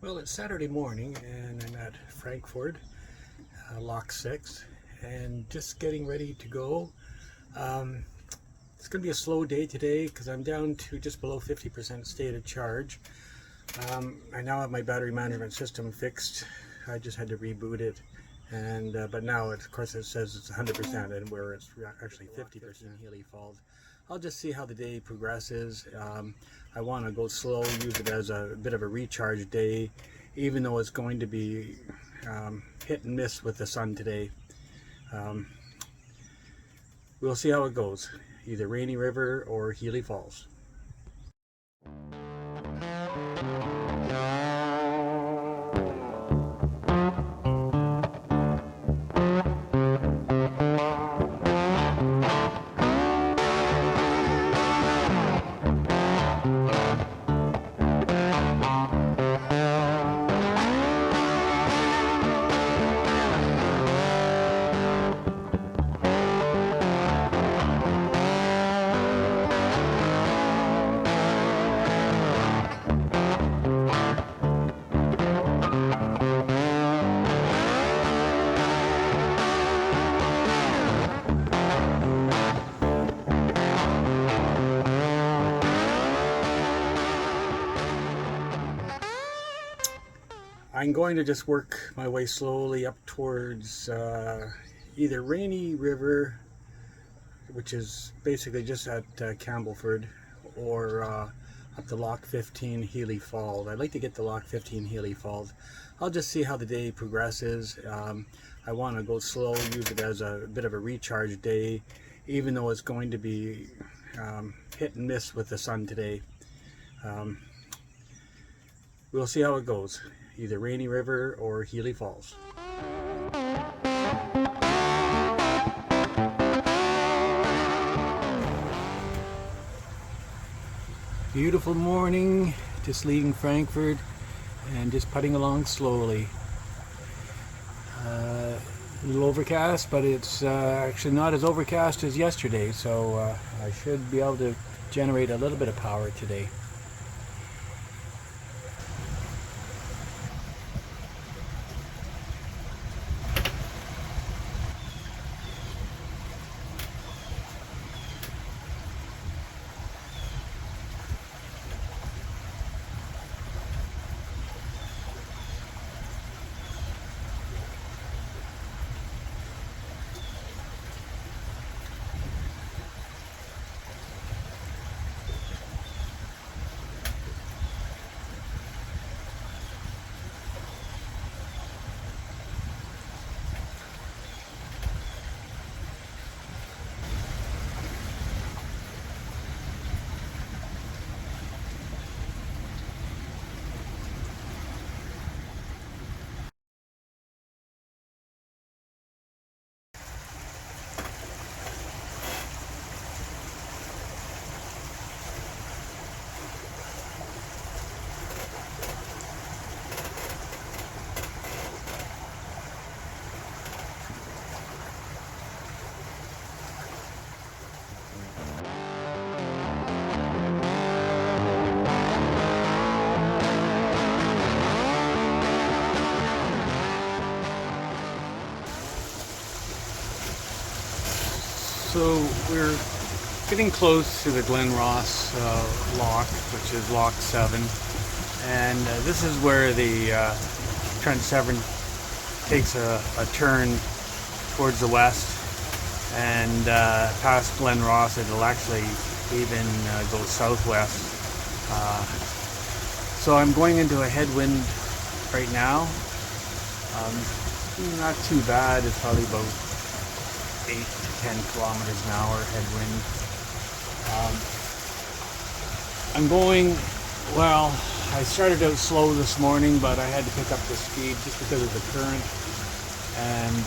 Well, it's Saturday morning and I'm at Frankford, Lock 6, and just getting ready to go. It's going to be a slow day today because I'm down to just below 50% state of charge. I now have my battery management system fixed. I just had to reboot it, and but now of course it says it's 100% and where it's actually 50% Healy fault. I'll just see how the day progresses. I want to go slow, use it as a bit of a recharge day, even though it's going to be hit and miss with the sun today. We'll see how it goes, either Rainy River or Healy Falls. I'm going to just work my way slowly up towards either Rainy River, which is basically just at Campbellford, or up to Lock 15 Healy Falls. I'd like to get to Lock 15 Healy Falls. I'll just see how the day progresses. I want to go slow, use it as a bit of a recharge day, even though it's going to be hit and miss with the sun today. We'll see how it goes, either Rainy River or Healy Falls. Beautiful morning, just leaving Frankford and just putting along slowly. A little overcast, but it's actually not as overcast as yesterday, so I should be able to generate a little bit of power today. So we're getting close to the Glen Ross lock, which is Lock 7, and this is where the Trent Severn takes a turn towards the west, and past Glen Ross it'll actually even go southwest. So I'm going into a headwind right now. Not too bad, it's probably about 8 to 10 kilometers an hour headwind. I'm going, well, I started out slow this morning, but I had to pick up the speed just because of the current, and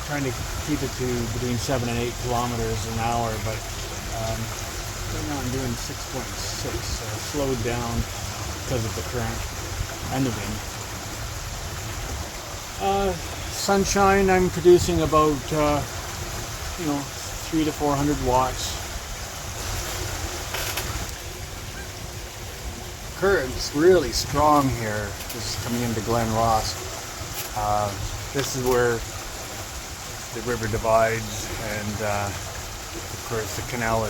trying to keep it to between 7 and 8 kilometers an hour, but right now I'm doing 6.6, so I slowed down because of the current and the wind. Sunshine, I'm producing about 300 to 400 watts. current's really strong here. This is coming into Glen Ross. This is where the river divides, and of course the canal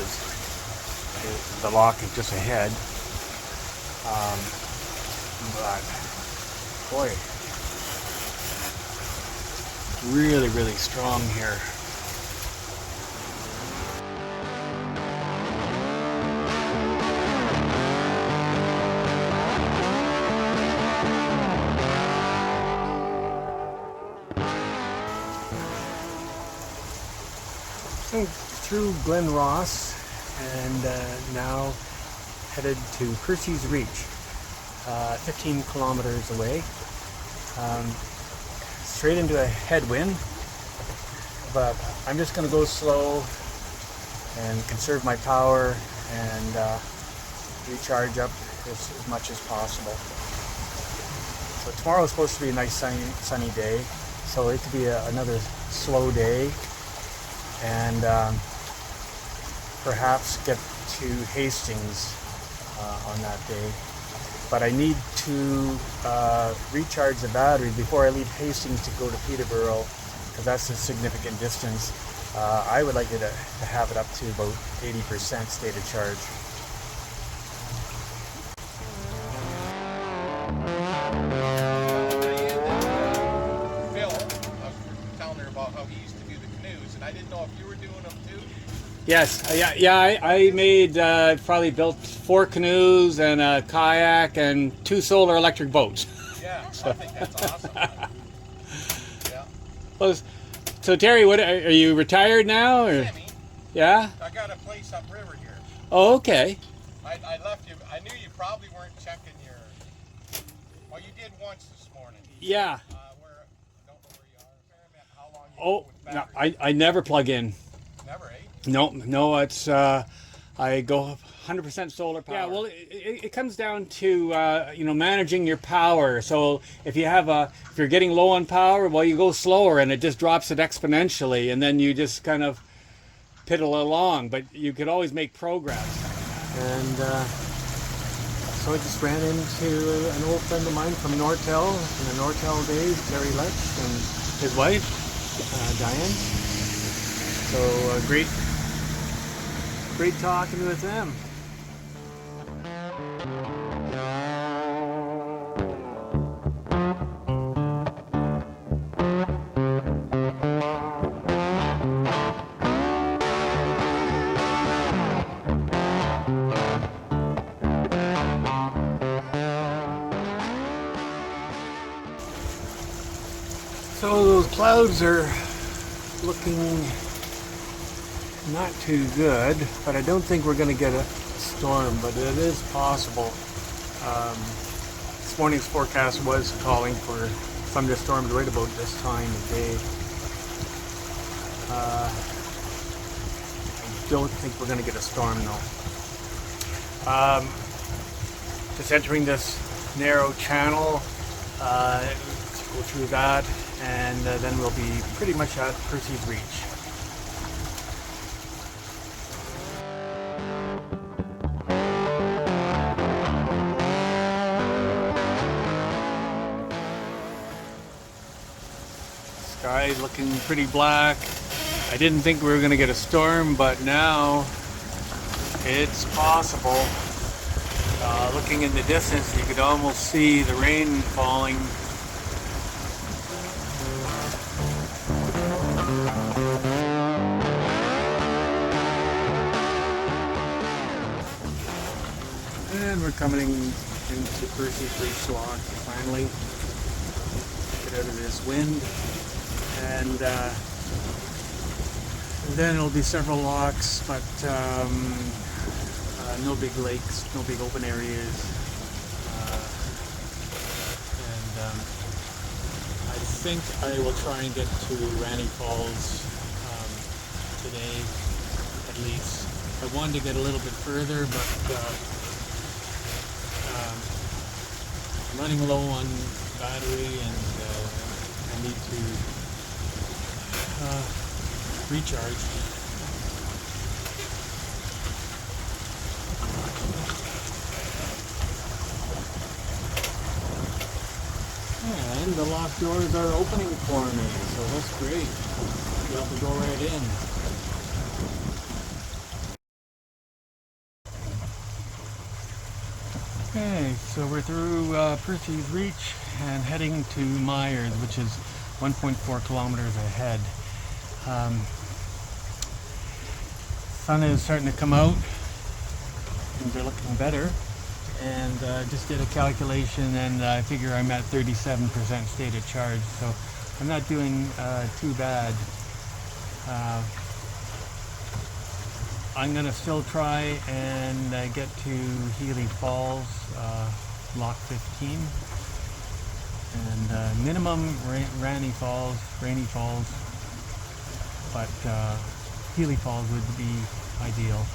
the lock is just ahead. But boy, really, really strong here. So through Glen Ross, and now headed to Percy's Reach, 15 kilometers away. Straight into a headwind, but I'm just going to go slow and conserve my power and recharge up as much as possible. So tomorrow is supposed to be a nice sunny day, so it could be another slow day, and perhaps get to Hastings on that day. But I need to recharge the battery before I leave Hastings to go to Peterborough, because that's a significant distance. I would like it to have it up to about 80% state of charge. Phil, I was telling her about how he used to do the canoes, and I didn't know if you were doing them too. Yes, I made, probably built 4 canoes and a kayak and 2 solar electric boats. Yeah, I think that's awesome. Yeah. Well, so Terry, what are you retired now, or? Sammy, Yeah? I got a place upriver here. Oh, okay. I left you. I knew you probably weren't checking your. Well, you did once this morning. Yeah. Where I don't know where you are. Experiment how long you go with No, batteries. I never plug in. Never, eh? No, it's I go 100% solar power. Yeah, well, it comes down to managing your power. So if you're getting low on power, well, you go slower, and it just drops it exponentially, and then you just kind of piddle along. But you could always make progress. And so I just ran into an old friend of mine from Nortel in the Nortel days, Terry Letch, and his wife, Diane. So great talking with them. So those clouds are looking not too good, but I don't think we're going to get a storm, but it is possible. This morning's forecast was calling for thunderstorms right about this time of day. I don't think we're going to get a storm though. Just entering this narrow channel, go through that, and then we'll be pretty much at Percy's Reach. Sky looking pretty black. I didn't think we were going to get a storm, but now it's possible. Looking in the distance, you could almost see the rain falling. And we're coming into Percy's Reach Lock finally. Get out of this wind. And then it'll be several locks, but no big lakes, no big open areas. I think I will try and get to Ranny Falls today, at least. I wanted to get a little bit further, but I'm running low on battery, and I need to recharge. And the lock doors are opening for me, so that's great. Be able to go right in. Okay, so we're through Percy's Reach and heading to Myers, which is 1.4 kilometers ahead. Sun is starting to come out. Things are looking better. And just did a calculation, and I figure I'm at 37% state of charge, so I'm not doing too bad. I'm going to still try and get to Healy Falls, Lock 15, and minimum Rainy Falls, but Healy Falls would be ideal.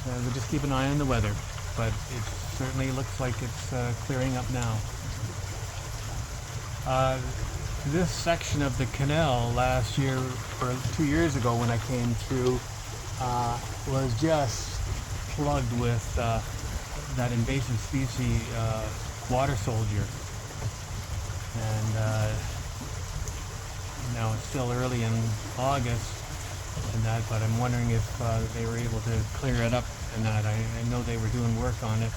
We'll just keep an eye on the weather, but it certainly looks like it's clearing up now. This section of the canal last year, or 2 years ago when I came through, was just plugged with that invasive species water soldier. And now it's still early in August and that, but I'm wondering if they were able to clear it up and that. I know they were doing work on it.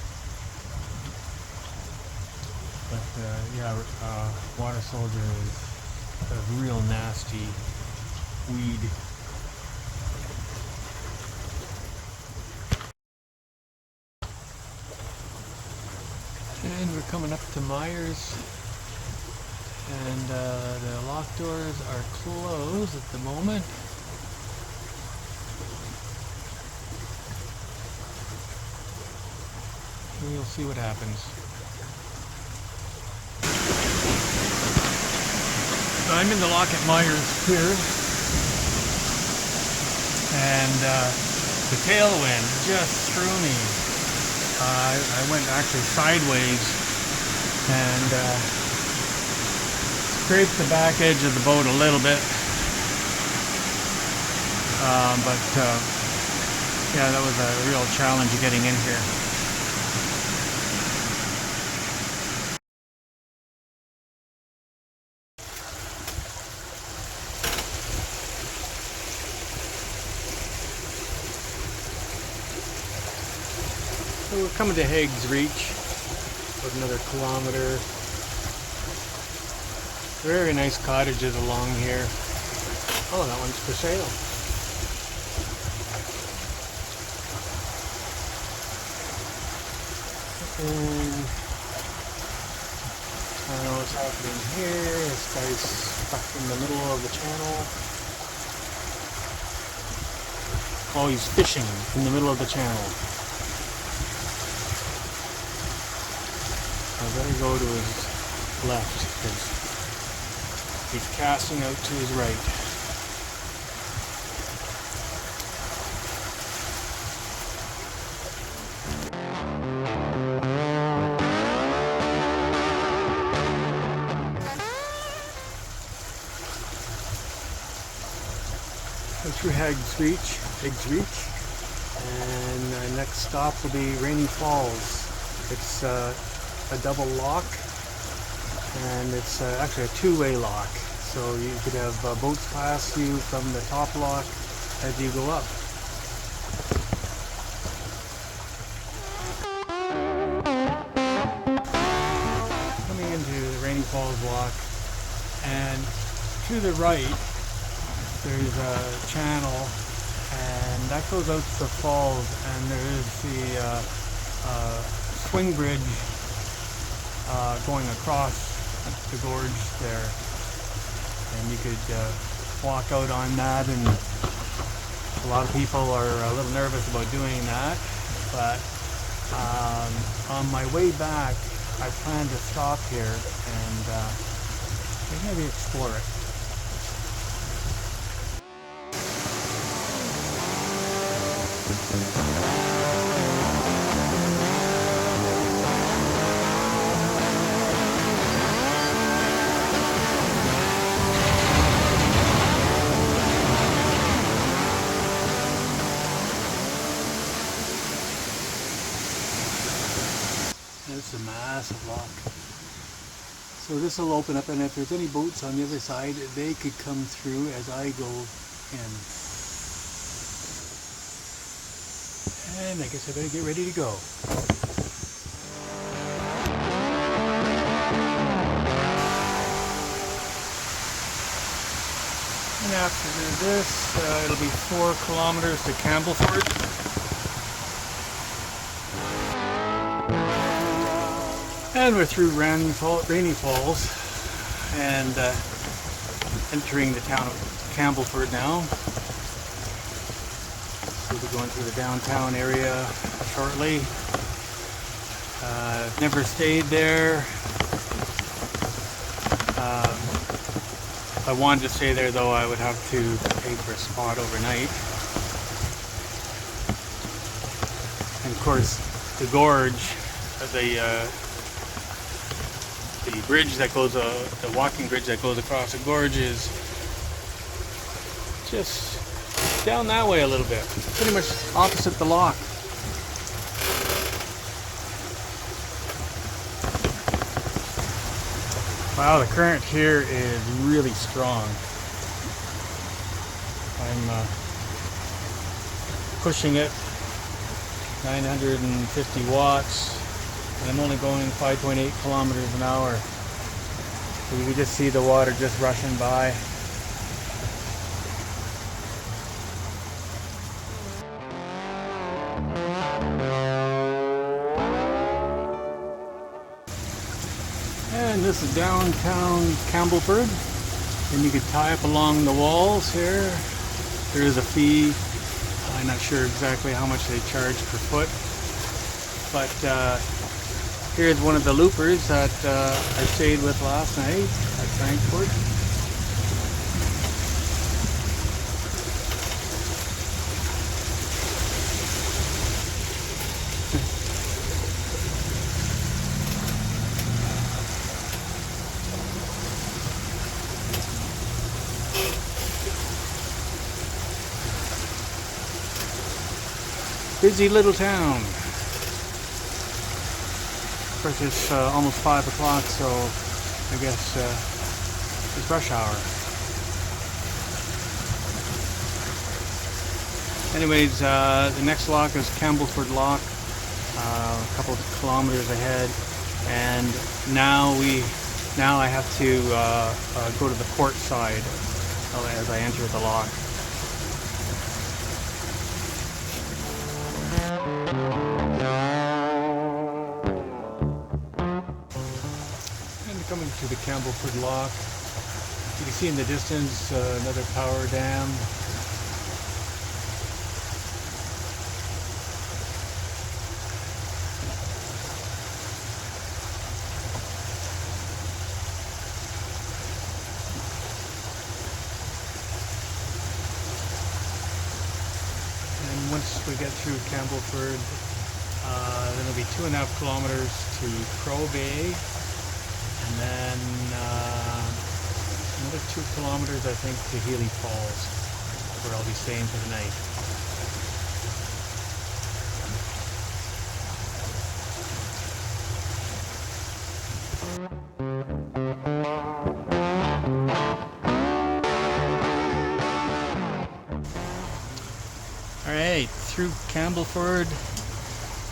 But yeah, water soldier is a real nasty weed. And we're coming up to Myers, and the lock doors are closed at the moment. And you'll see what happens. I'm in the lock at Myers Pier, and the tailwind just threw me. I went actually sideways and scraped the back edge of the boat a little bit, but yeah, that was a real challenge getting in here. So we're coming to Haig's Reach, about another kilometer. Very nice cottages along here. Oh, that one's for sale. And I don't know what's happening here. This guy's stuck in the middle of the channel. Oh, he's fishing in the middle of the channel. I better go to his left because he's casting out to his right. Go through Haig's Reach, and the next stop will be Rainy Falls. It's a double lock, and it's actually a two-way lock, so you could have boats pass you from the top lock as you go up. Coming into the Rainy Falls lock, and to the right there's a channel, and that goes out to the falls, and there is the swing bridge going across the gorge there, and you could walk out on that, and a lot of people are a little nervous about doing that, but on my way back I plan to stop here and maybe explore it. It's a massive lock. So this will open up, and if there's any boats on the other side, they could come through as I go in. And I guess I better get ready to go. And after this, it'll be 4 kilometers to Campbellford. And we're through Rainy Falls and entering the town of Campbellford now. We'll be going through the downtown area shortly. I've never stayed there. If I wanted to stay there though, I would have to pay for a spot overnight. And of course, the gorge, the bridge that goes, the walking bridge that goes across the gorge is just down that way a little bit, pretty much opposite the lock. Wow, the current here is really strong. I'm pushing it 950 watts. And I'm only going 5.8 kilometers an hour. So you can just see the water just rushing by. And this is downtown Campbellford. And you could tie up along the walls here. There is a fee. I'm not sure exactly how much they charge per foot. But here's one of the loopers that I stayed with last night at Frankford. Busy little town. Of course, it's almost 5 o'clock, so I guess it's rush hour. Anyways, the next lock is Campbellford Lock, a couple of kilometers ahead, and now I have to go to the port side as I enter the lock. Coming to the Campbellford Lock. You can see in the distance another power dam. And once we get through Campbellford, then it'll be 2.5 kilometers to Crow Bay. And then another 2 kilometers, I think, to Healy Falls, where I'll be staying for the night. Alright, through Campbellford.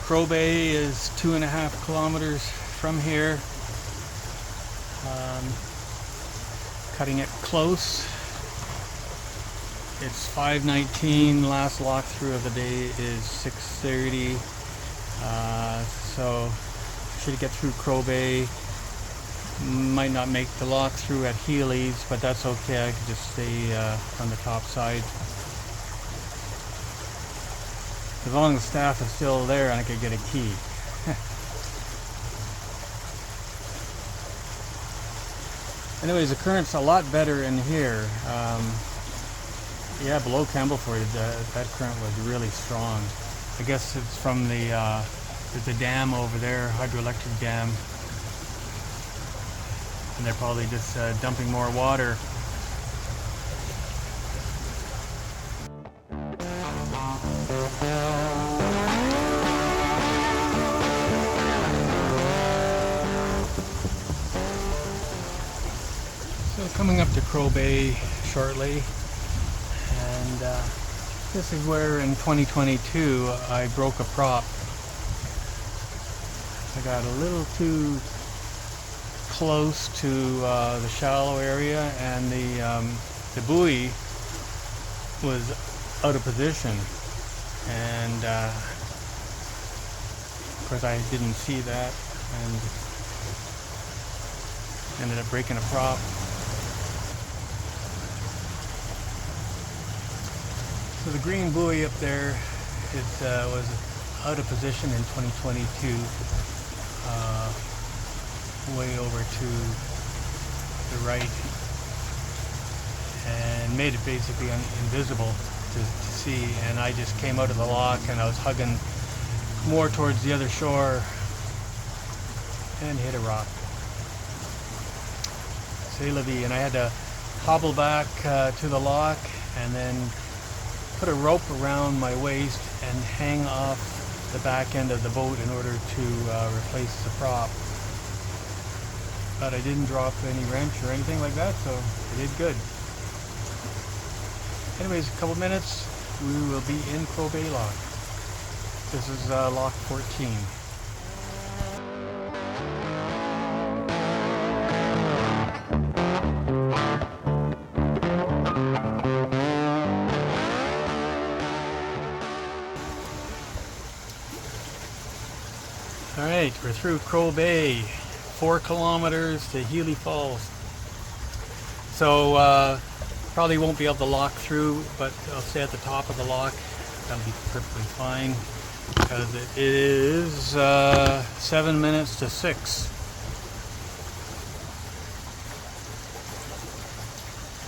Crow Bay is 2.5 kilometers from here. Cutting it close. It's 5:19. Last lock through of the day is 6:30. So should get through Crow Bay. Might not make the lock through at Healy's, but that's okay. I can just stay on the top side. As long as the staff is still there and I could get a key. Anyways, the current's a lot better in here. Yeah, below Campbellford, that current was really strong. I guess it's from there's a dam over there, hydroelectric dam. And they're probably just dumping more water. coming up to Crow Bay shortly, and this is where in 2022 I broke a prop. I got a little too close to the shallow area, and the buoy was out of position, and of course I didn't see that and ended up breaking a prop. So the green buoy up there, it was out of position in 2022, way over to the right, and made it basically invisible to see, and I just came out of the lock and I was hugging more towards the other shore and hit a rock. C'est la vie. And I had to hobble back to the lock and then put a rope around my waist and hang off the back end of the boat in order to replace the prop. But I didn't drop any wrench or anything like that, so I did good. Anyways, a couple minutes, we will be in Crow Bay Lock. This is Lock 14. Alright, we're through Crow Bay, 4 kilometers to Healy Falls. So probably won't be able to lock through, but I'll stay at the top of the lock. That'll be perfectly fine, because it is 7 minutes to 6.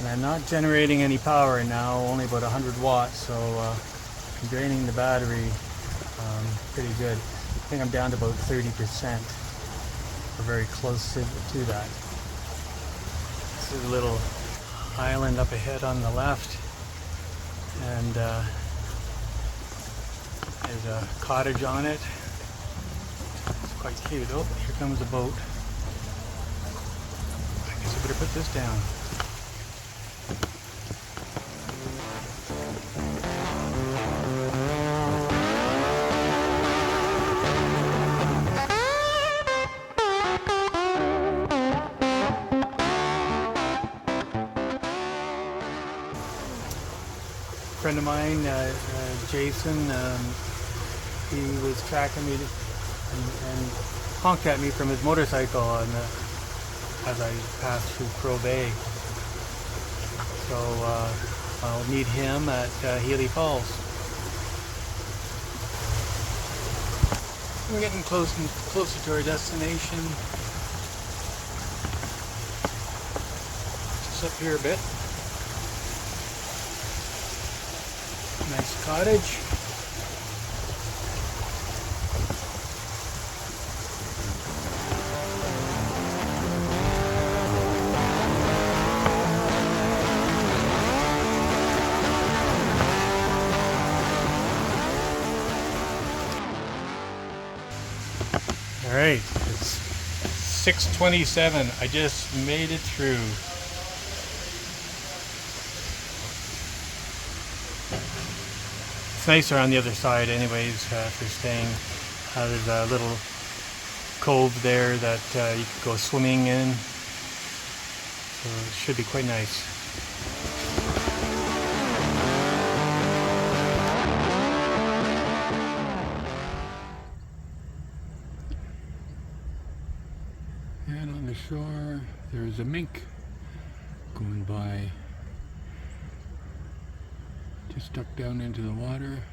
And I'm not generating any power now, only about 100 watts, so I'm draining the battery pretty good. I think I'm down to about 30%. We're very close to that. This is a little island up ahead on the left, and there's a cottage on it. It's quite cute. Oh, here comes a boat. I guess I better put this down. A friend of mine, Jason, he was tracking me and honked at me from his motorcycle as I passed through Crow Bay. So I'll meet him at Healy Falls. We're getting closer to our destination. Just up here a bit. Nice cottage. All right, it's 6:27. I just made it through. It's nicer on the other side anyways, for staying. There's a little cove there that you could go swimming in, so it should be quite nice. And on the shore there's a mink going by. Just stuck down into the water.